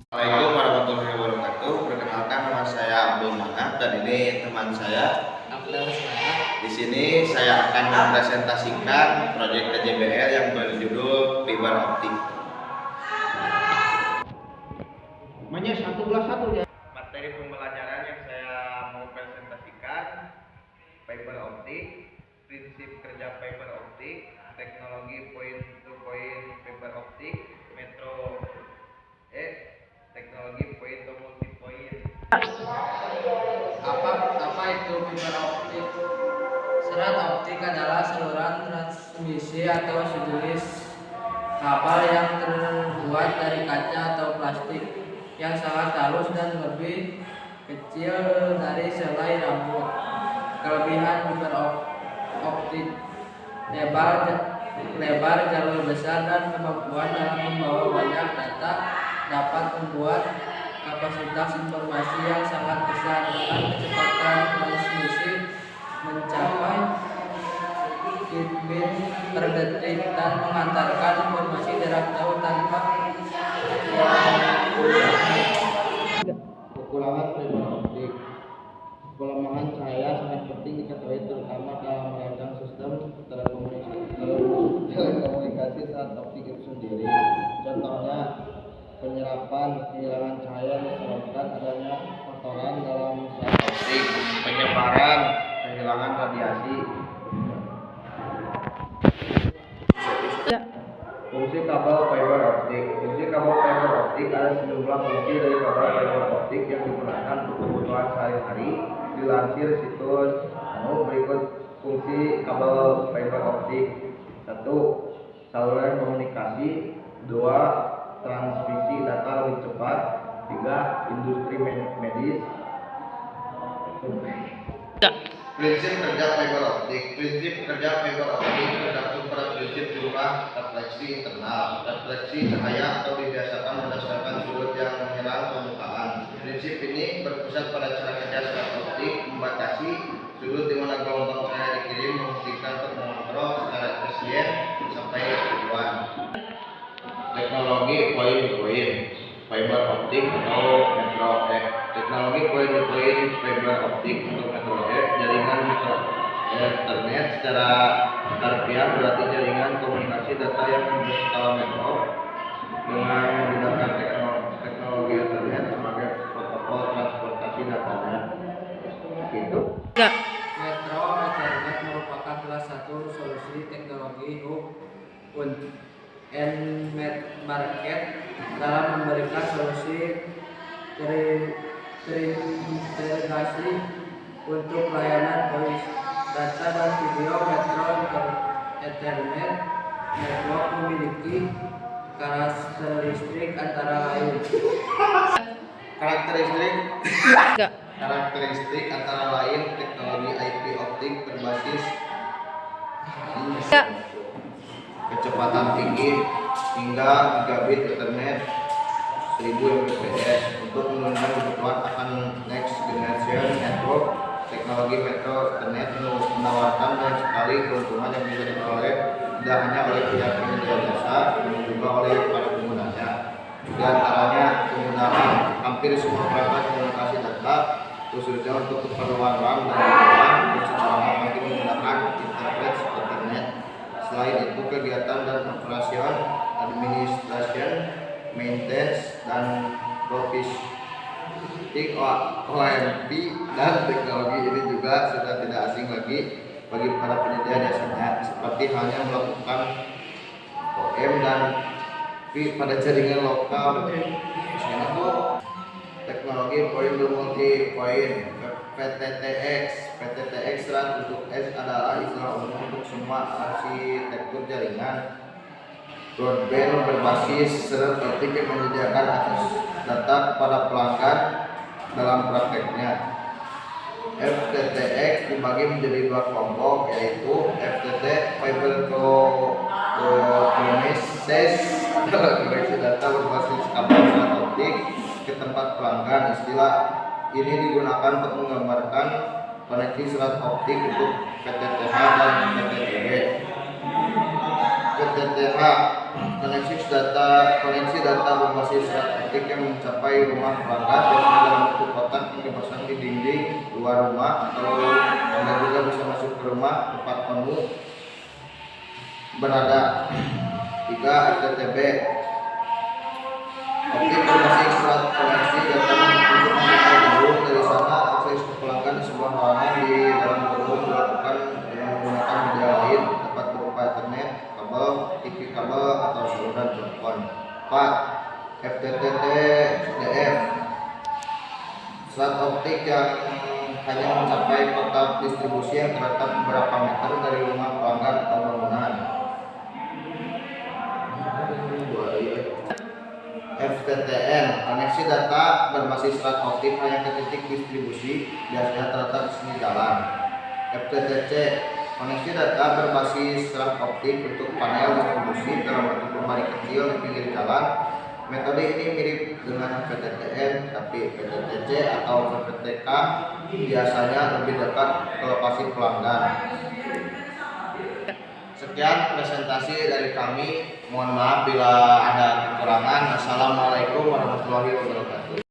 Assalamualaikum warahmatullahi wabarakatuh. Perkenalkan, nama saya Abdul Manaf dan ini teman saya. Di sini saya akan mempresentasikan proyek KJBL yang berjudul fiber optik. Materi pembelajaran yang saya mau presentasikan: fiber optik, prinsip kerja fiber optik, teknologi point to point fiber optik, metro teknologi point to multi point. Apa itu fiber optik? Serat optik adalah saluran transmisi atau sejenis kabel yang terbuat dari kaca atau plastik yang sangat halus dan lebih kecil dari selai rambut. Kelebihan fiber optik: lebar jalur besar dan kemampuan dalam membawa banyak data, dapat membuat kapasitas informasi yang sangat besar dengan kecepatan transmisi mencapai gigabit per detik dan mengantarkan informasi jarak jauh tanpa Kekurangan fiber optik. Kelemahan cahaya sangat penting diketahui terutama dalam merancang sistem telekomunikasi saat optik itu sendiri. Contohnya, penyerapan kehilangan cahaya disebabkan adanya kotoran dalam saat optik, Penyebaran kehilangan radiasi. fungsi kabel fiber optik. Fungsi kabel fiber optik ada sejumlah fungsi dari kabel fiber optik yang digunakan untuk kebutuhan sehari-hari. Dilansir situs berikut fungsi kabel fiber optik: 1. Saluran komunikasi. 2. Transmisi data lebih cepat. 3. Industri medis. Prinsip kerja fiber optik. Prinsip kerja fiber optik tergantung pada prinsip jumlah refleksi internal. Refleksi cahaya atau dibiasakan berdasarkan sudut yang menyerang permukaan. Prinsip ini berpusat pada cara kerja serat optik, membatasi sudut di mana gelombang cahaya dikirim, menghentikan untuk mengontrol secara efisien sampai tujuan. Teknologi point to point fiber optik atau metro X. Teknologi point to point fiber optik atau metro X, jaringan metro internet secara harfiah berarti jaringan komunikasi data yang berskala metro dengan menggunakan teknologi internet sebagai protokol transportasi datanya. Gitu. Metro Ethernet merupakan salah satu solusi teknologi hub and market dalam memberikan solusi terintegrasi untuk layanan voice, data dan video. Metro Ethernet network memiliki karakteristik antara lain antara lain teknologi IP optik berbasis kecepatan tinggi hingga gigabit Ethernet 1000 Mbps. Untuk menunjang kebutuhan akan next generation network, teknologi Metro Ethernet menawarkan banyak sekali keuntungan yang bisa diperoleh tidak hanya oleh pihak penyedia jasa, namun juga oleh para penggunanya. Di antaranya, penggunaan hampir semua perangkat komunikasi data, khususnya untuk keperluan RAM dan RAM, secara masih menggunakan internet Ethernet. Selain itu, kegiatan dan operasi, administration, maintenance, dan logistik OMP dan teknologi ini juga sudah tidak asing lagi bagi para penyedia jasanya, seperti halnya melakukan OM dan P pada jaringan lokal. Misalnya tuh teknologi point to multi point PTTX untuk S adalah istilah umum untuk semua arsitektur jaringan broadband berbasis serat optik yang menyediakan akses data kepada pelanggan. Dalam prakteknya, FTTX dibagi menjadi dua kelompok, yaitu FTT Fiber to Premises adalah koneksi data berbasis optik ke tempat pelanggan. Istilah ini digunakan untuk menggambarkan koneksi serat optik untuk PTTH dan PTTB. PTTH koneksi data berbasis serat optik yang mencapai rumah pelanggan biasanya dalam bentuk kotak yang dipasang di dinding luar rumah, atau Anda juga bisa masuk ke rumah tempat kamu berada. 3. FTTB optik berbasis serat koneksi data untuk mencapai gedung. Dari sana akses ke pelanggan di sebuah ruangan di dalam gedung dilakukan dengan menggunakan media lain, dapat berupa internet, kabel, TV kabel, atau saluran telepon. 4. FTTDF serat optik yang hanya mencapai kotak distribusi yang terletak beberapa meter dari rumah pelanggan atau bangunan. FTTN koneksi data berbasis serat optik hanya ke titik distribusi, biasanya terletak di sini jalan. FTTC koneksi data berbasis serat optik untuk panel distribusi dalam bentuk lemari kecil di pinggir jalan. Metode ini mirip dengan PTTN, tapi PTTC atau PTTK biasanya lebih dekat ke lokasi pelanggan. Sekian presentasi dari kami. Mohon maaf bila ada kekurangan. Assalamualaikum warahmatullahi wabarakatuh.